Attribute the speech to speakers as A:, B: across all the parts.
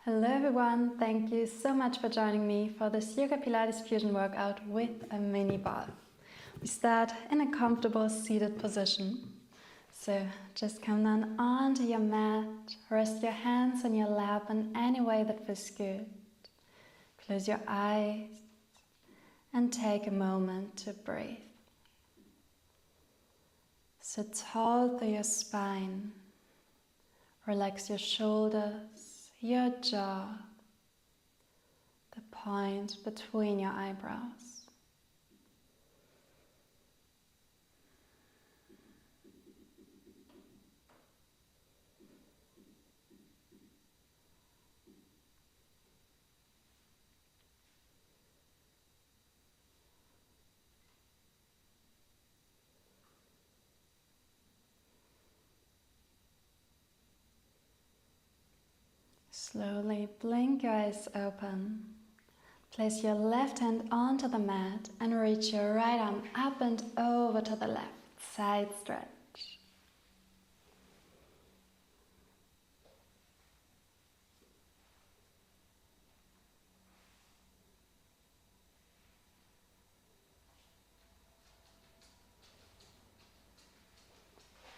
A: Hello everyone, thank you so much for joining me for this Yoga Pilates fusion workout with a mini ball. We start in a comfortable seated position. So just come down onto your mat, rest your hands on your lap in any way that feels good. Close your eyes and take a moment to breathe. Sit tall through your spine. Relax your shoulders, your jaw, the point between your eyebrows. Slowly blink your eyes open. Place your left hand onto the mat and reach your right arm up and over to the left. Side stretch.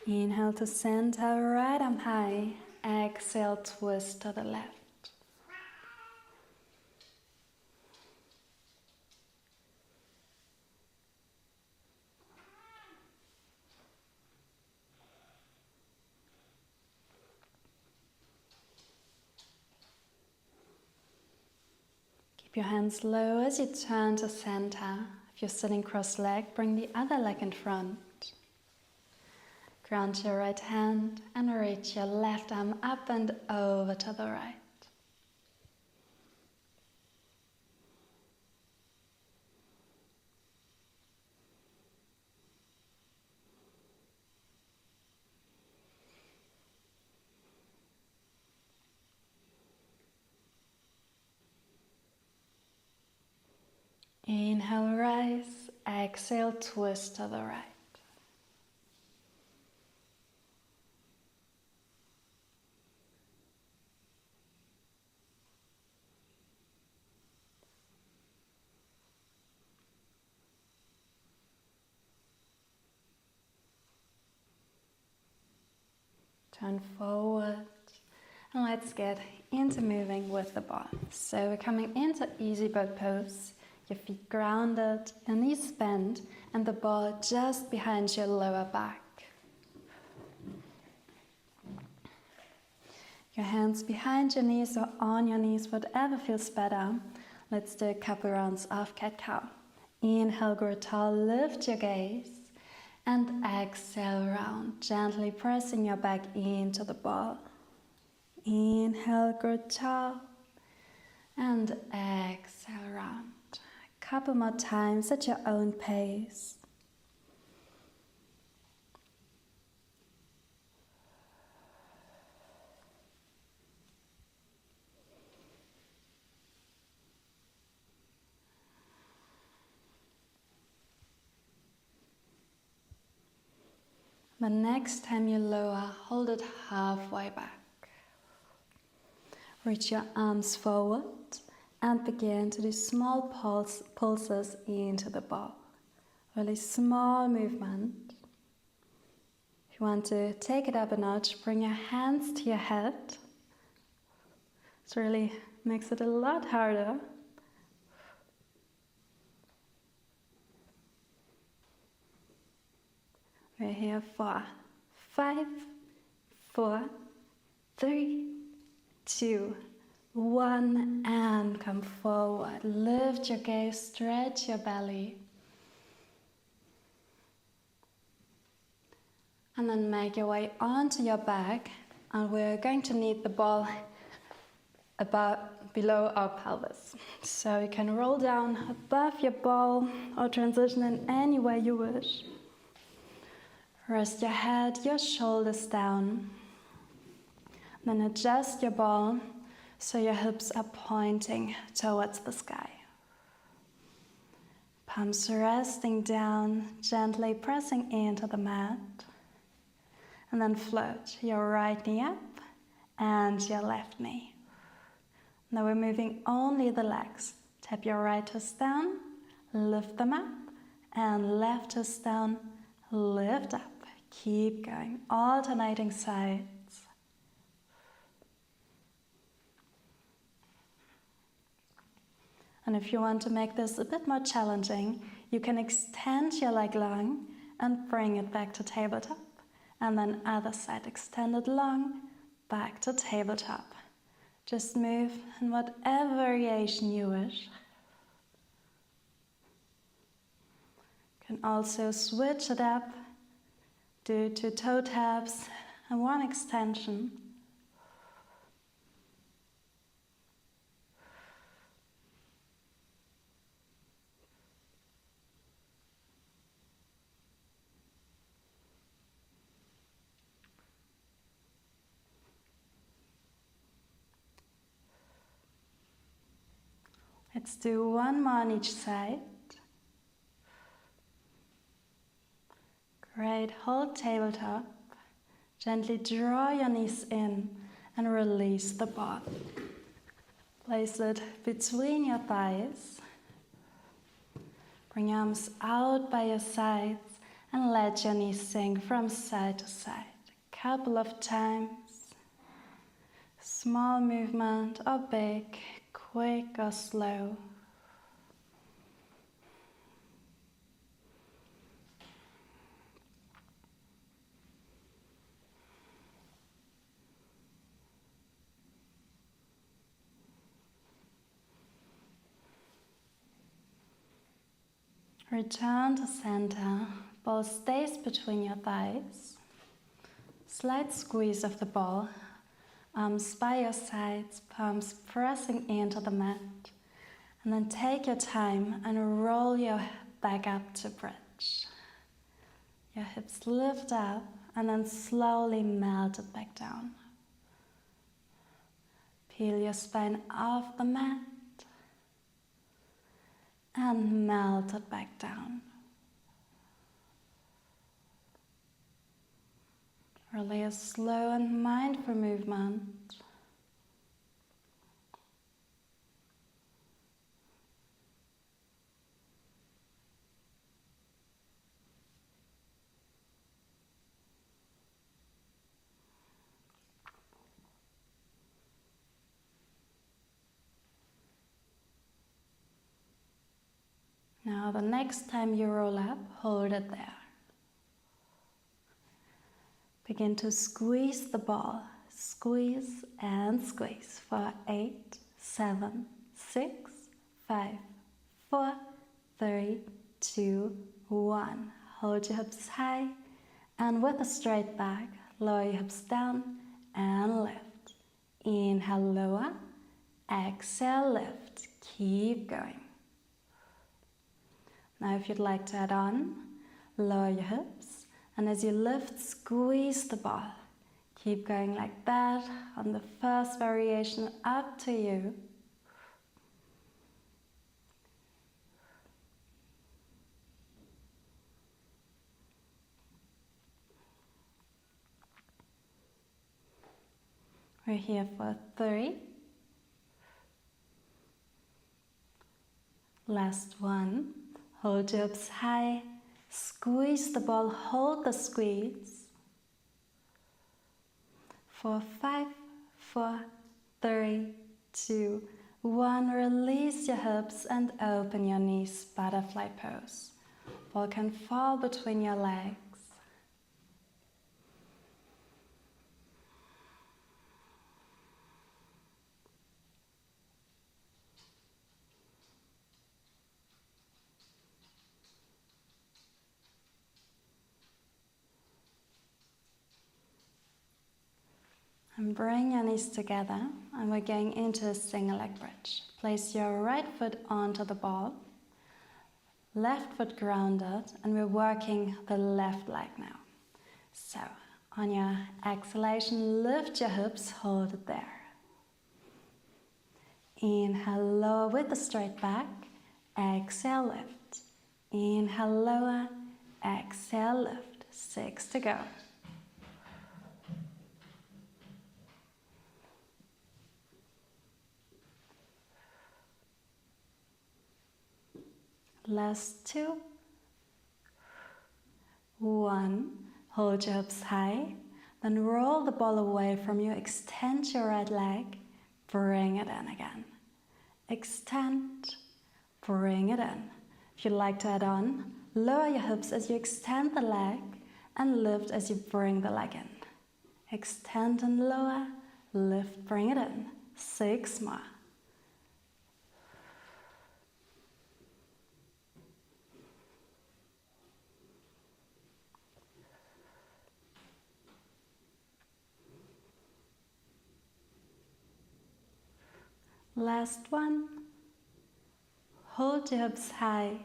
A: Inhale to center, right arm high. Exhale, twist to the left. Keep your hands low as you turn to center. If you're sitting cross-legged, bring the other leg in front. Ground your right hand and reach your left arm up and over to the right. Inhale, rise. Exhale, twist to the right. Turn forward and let's get into moving with the ball. So we're coming into easy bird pose, your feet grounded, your knees bent, and the ball just behind your lower back. Your hands behind your knees or on your knees, whatever feels better. Let's do a couple rounds of cat-cow. Inhale, grow tall, lift your gaze. And exhale, round, gently pressing your back into the ball. Inhale, grow tall, and exhale, round. A couple more times at your own pace. The next time you lower, hold it halfway back. Reach your arms forward and begin to do small pulses into the ball. Really small movement. If you want to take it up a notch, bring your hands to your head. This really makes it a lot harder. We're here for 5, 4, 3, 2, 1, and come forward. Lift your gaze, stretch your belly. And then make your way onto your back, and we're going to need the ball about below our pelvis. So you can roll down above your ball or transition in any way you wish. Rest your head, your shoulders down. Then adjust your ball so your hips are pointing towards the sky. Palms resting down, gently pressing into the mat. And then float your right knee up and your left knee. Now we're moving only the legs. Tap your right toes down, lift them up, and left toes down, lift up. Keep going, alternating sides. And if you want to make this a bit more challenging, you can extend your leg long and bring it back to tabletop. And then other side, extend it long, back to tabletop. Just move in whatever variation you wish. You can also switch it up, do 2 toe taps and 1 extension. Let's do 1 more on each side. Great, hold tabletop. Gently draw your knees in and release the ball. Place it between your thighs. Bring your arms out by your sides and let your knees sink from side to side. A couple of times. Small movement or big, quick or slow. Return to center. Ball stays between your thighs. Slight squeeze of the ball. Arms by your sides, palms pressing into the mat. And then take your time and roll your back up to bridge. Your hips lift up and then slowly melt it back down. Peel your spine off the mat and melt it back down. Really a slow and mindful movement. Now the next time you roll up, hold it there. Begin to squeeze the ball. Squeeze and squeeze for 8, 7, 6, 5, 4, 3, 2, 1. Hold your hips high and with a straight back, lower your hips down and lift. Inhale, lower. Exhale, lift. Keep going. Now if you'd like to add on, lower your hips, and as you lift, squeeze the ball. Keep going like that on the first variation, up to you. We're here for 3. Last one. Hold your hips high, squeeze the ball, hold the squeeze. For 5, 4, 3, 2, 1. Release your hips and open your knees, butterfly pose. Ball can fall between your legs. And bring your knees together, and we're going into a single leg bridge. Place your right foot onto the ball, left foot grounded, and we're working the left leg now. So, on your exhalation, lift your hips, hold it there. Inhale, lower with a straight back, exhale, lift. Inhale, lower, exhale, lift. 6 to go. Last 2. 1. Hold your hips high. Then roll the ball away from you. Extend your right leg. Bring it in again. Extend. Bring it in. If you'd like to add on, lower your hips as you extend the leg and lift as you bring the leg in. Extend and lower. Lift, bring it in. 6 more. Last 1. Hold your hips high.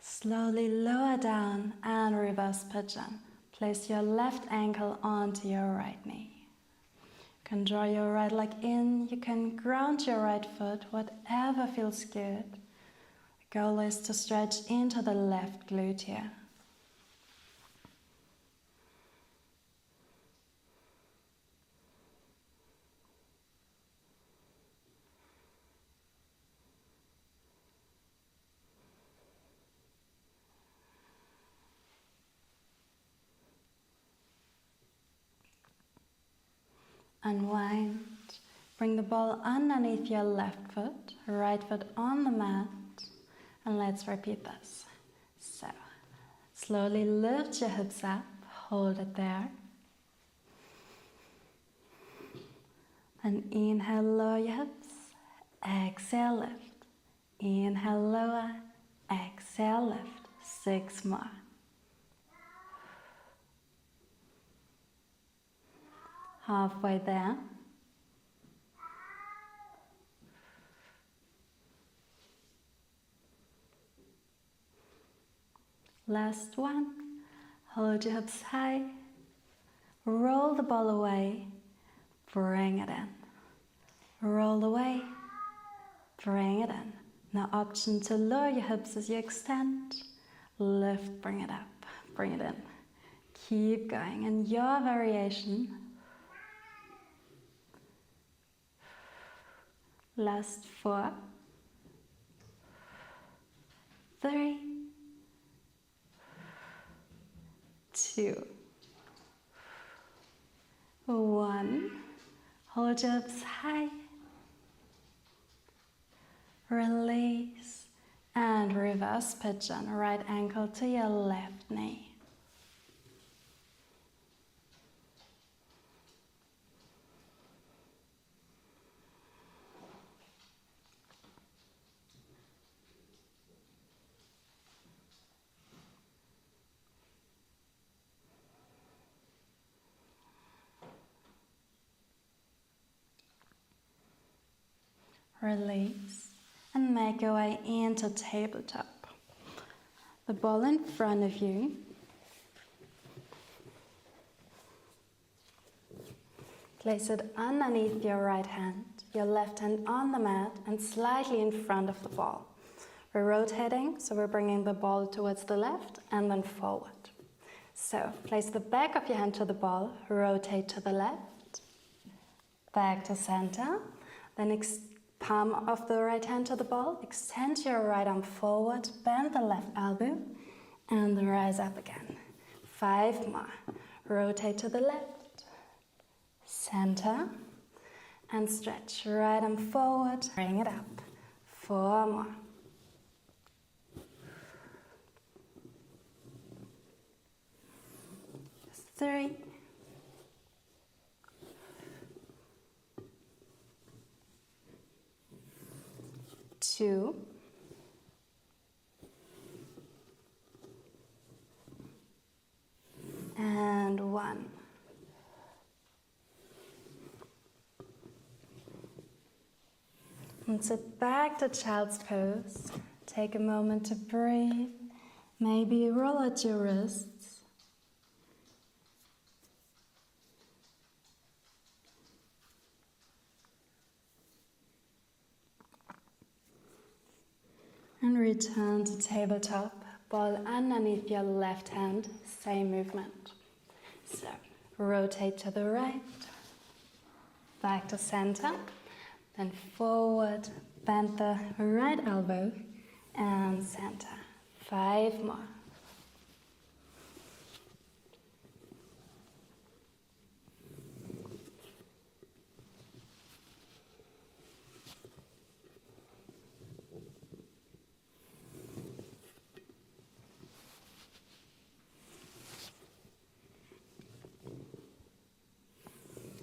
A: Slowly lower down and reverse pigeon. Place your left ankle onto your right knee. You can draw your right leg in. You can ground your right foot, whatever feels good. The goal is to stretch into the left glute here. Unwind. Bring the ball underneath your left foot, right foot on the mat, and let's repeat this. So, slowly lift your hips up, hold it there. And inhale, lower your hips, exhale, lift. Inhale, lower, exhale, lift. 6 more. Halfway there. Last 1. Hold your hips high. Roll the ball away. Bring it in. Roll away. Bring it in. Now option to lower your hips as you extend. Lift, bring it up. Bring it in. Keep going in your variation. Last 4, 3, 2, 1. Hold your hips high. Release and reverse pigeon. Right ankle to your left knee. Release and make your way into tabletop. The ball in front of you. Place it underneath your right hand, your left hand on the mat and slightly in front of the ball. We're rotating, so we're bringing the ball towards the left and then forward. So place the back of your hand to the ball, rotate to the left, back to center, then palm of the right hand to the ball, extend your right arm forward, bend the left elbow, and then rise up again. 5 more. Rotate to the left, center, and stretch. Right arm forward, bring it up. 4 more. 3, 2, and 1. And sit back to child's pose. Take a moment to breathe. Maybe roll out your wrists. And return to tabletop. Ball underneath your left hand. Same movement. So rotate to the right. Back to center. Then forward. Bend the right elbow. and center. 5 more.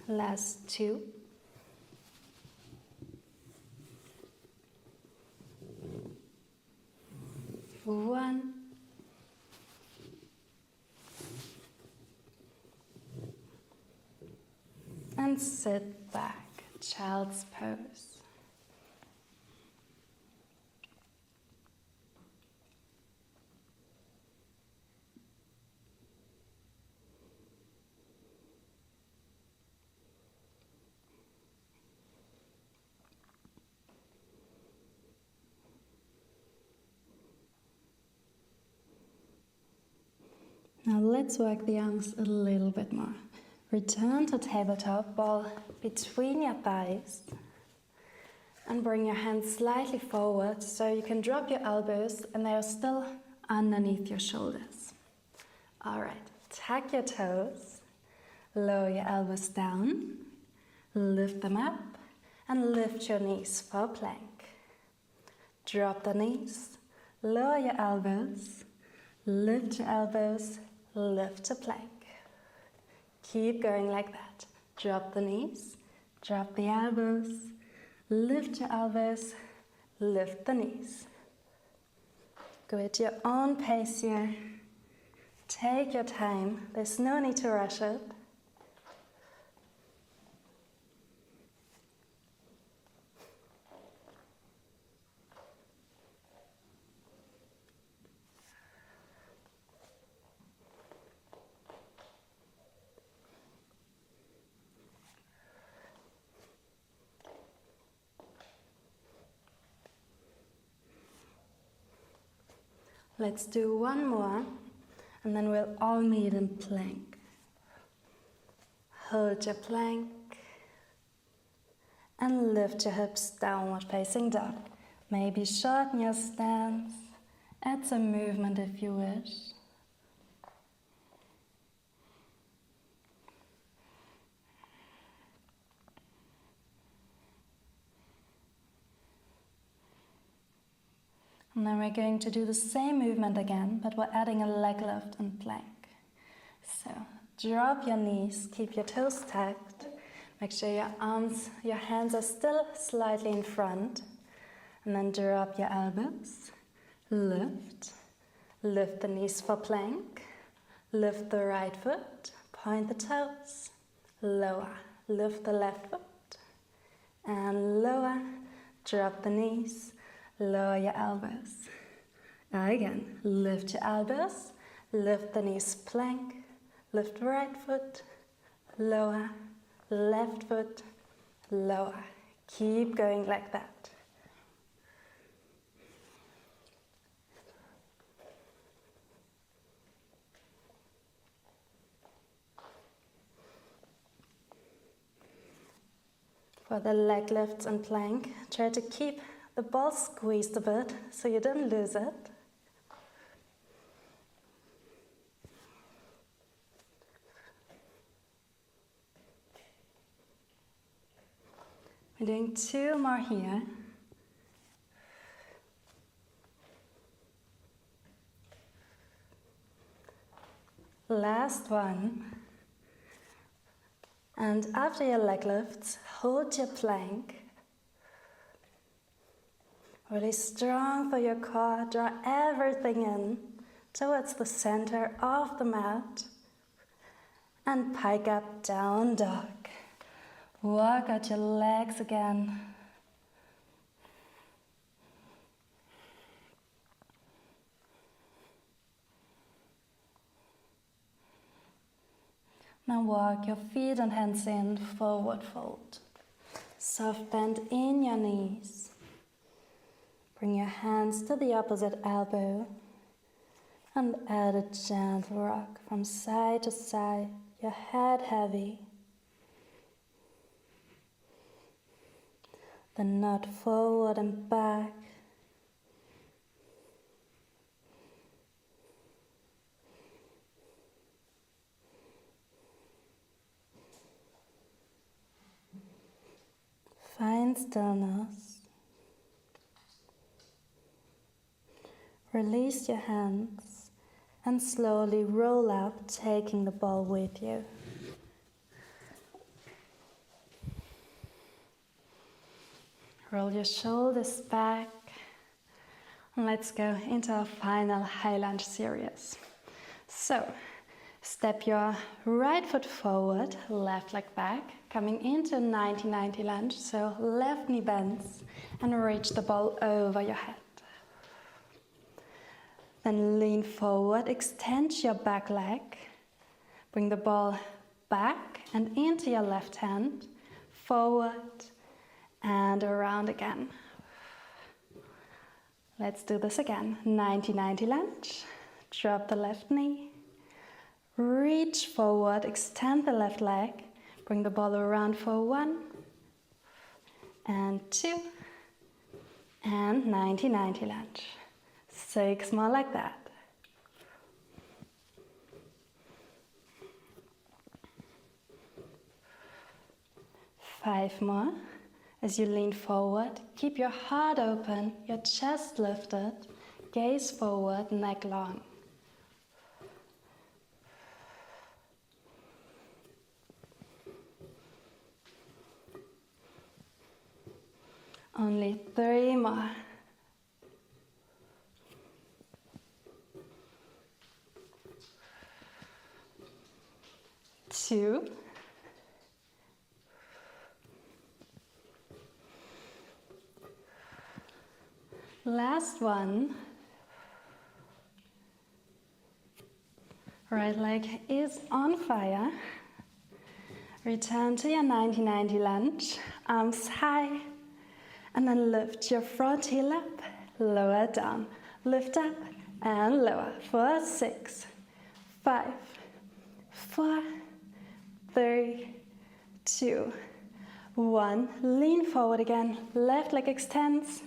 A: Last 2. One. And sit back, child's pose. Now let's work the arms a little bit more. Return to tabletop, ball between your thighs, and bring your hands slightly forward so you can drop your elbows and they are still underneath your shoulders. Alright, tuck your toes, lower your elbows down, lift them up, and lift your knees for a plank. Drop the knees, lower your elbows, lift your elbows, lift to plank. Keep going like that. Drop the knees, drop the elbows, lift your elbows, lift the knees. Go at your own pace here. Take your time. There's no need to rush it. Let's do one more, and then we'll all meet in plank. Hold your plank, and lift your hips, downward facing dog. Maybe shorten your stance, add some movement if you wish. And then we're going to do the same movement again, but we're adding a leg lift and plank. So drop your knees, keep your toes tucked, make sure your hands are still slightly in front, and then drop your elbows, lift the knees for plank, lift the right foot, point the toes, lower, lift the left foot, and lower, drop the knees, lower your elbows. Again, lift your elbows, lift the knees, plank, lift right foot, lower, left foot, lower. Keep going like that. For the leg lifts and plank, try to keep the ball squeezed a bit so you don't lose it. We're doing 2 more here. Last one. And after your leg lifts, hold your plank. Really strong for your core, draw everything in towards the center of the mat. And pike up, down dog. Walk out your legs again. Now walk your feet and hands in, forward fold. Soft bend in your knees. Bring your hands to the opposite elbow and add a gentle rock from side to side, your head heavy. Then nod forward and back. stillness. Release your hands and slowly roll up, taking the ball with you. Roll your shoulders back. And let's go into our final high lunge series. So, step your right foot forward, left leg back, coming into 90-90 lunge. So left knee bends and reach the ball over your head. Then lean forward, extend your back leg, bring the ball back and into your left hand, forward and around again. Let's do this again. 90-90 lunge. Drop the left knee. Reach forward, extend the left leg. Bring the ball around for 1 and 2 and 90-90 lunge. 6 more like that. Five more. As you lean forward, keep your heart open, your chest lifted, gaze forward, neck long. Only 3 more. 2. Last one. Right leg is on fire. Return to your 90-90 lunge. Arms high. And then lift your front heel up, lower down. Lift up and lower for 6, 5, 4, 3, 2, 1. Lean forward again. Left leg extends.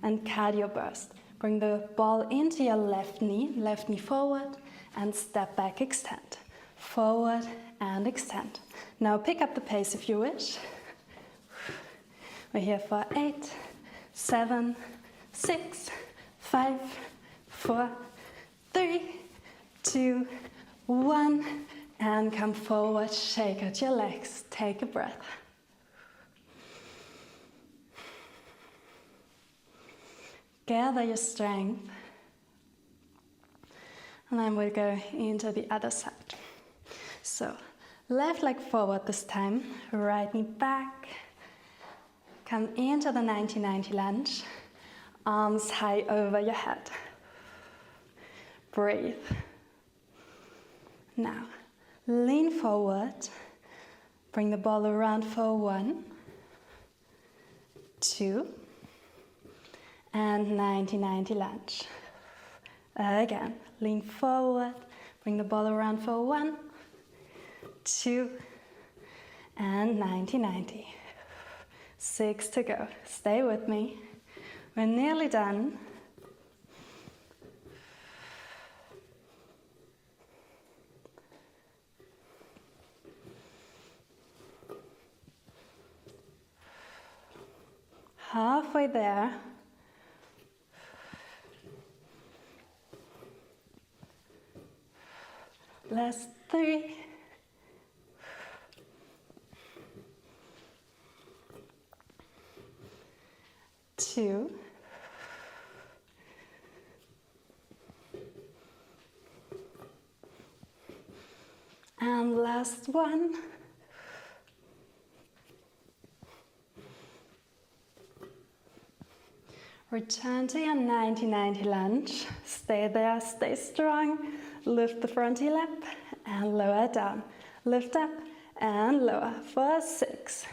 A: And cardio burst. Bring the ball into your left knee forward, and step back, extend. Forward and extend. Now pick up the pace if you wish. We're here for 8, 7, 6, 5, 4, 3, 2, 1. And come forward, shake out your legs, take a breath. Gather your strength, and then we'll go into the other side. So, left leg forward this time, right knee back, come into the 90-90 lunge, arms high over your head. Breathe. Now, lean forward, bring the ball around for 1, 2, and 90-90 lunge. Again, lean forward, bring the ball around for 1, 2, and 90-90. 6 to go. Stay with me. We're nearly done. Halfway there. Last 3. 2. And last 1. Return to your 90-90 lunge. Stay there, stay strong. Lift the front heel up and lower down. Lift up and lower for 6,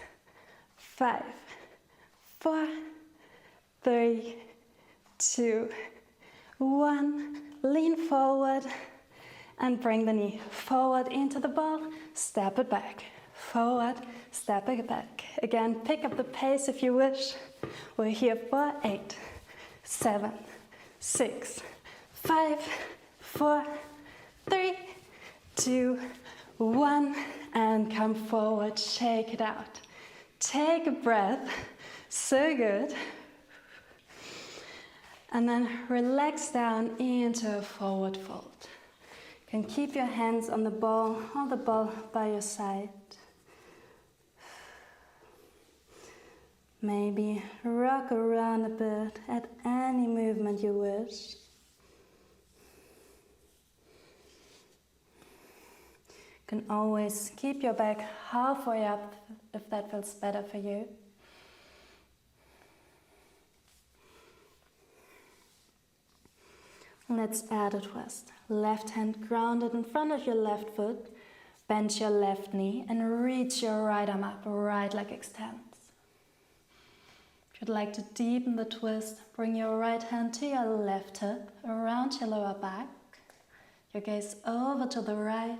A: 5, 4, 3, 2, 1. Lean forward and bring the knee forward into the ball. Step it back. Forward, step it back. Again, pick up the pace if you wish. We're here for 8, 7, 6, 5, 4, 3, 2, 1, and come forward, shake it out. Take a breath, So good. And then relax down into a forward fold. You can keep your hands on the ball or the ball by your side. Maybe rock around a bit at any movement you wish. You can always keep your back halfway up if that feels better for you. Let's add a twist. Left hand grounded in front of your left foot. Bend your left knee and reach your right arm up, right leg extends. If you'd like to deepen the twist, bring your right hand to your left hip, around your lower back. Your gaze over to the right.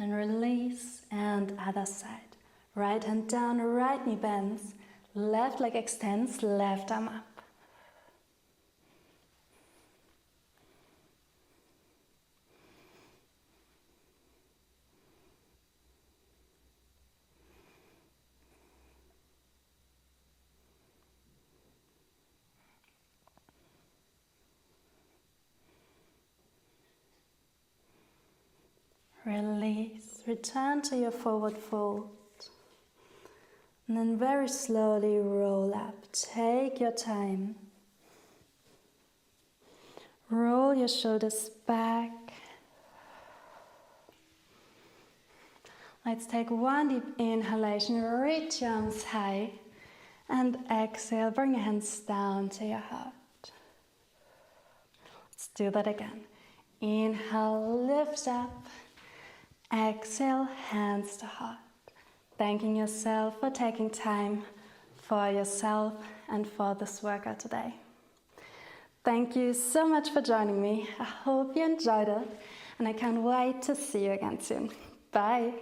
A: And release, and other side. Right hand down, right knee bends, left leg extends, left arm up. Release, return to your forward fold. And then very slowly roll up. Take your time. Roll your shoulders back. Let's take one deep inhalation. Reach your arms high. And exhale, bring your hands down to your heart. Let's do that again. Inhale, lift up. Exhale, hands to heart. Thanking yourself for taking time for yourself and for this workout today. Thank you so much for joining me. I hope you enjoyed it, and I can't wait to see you again soon. Bye.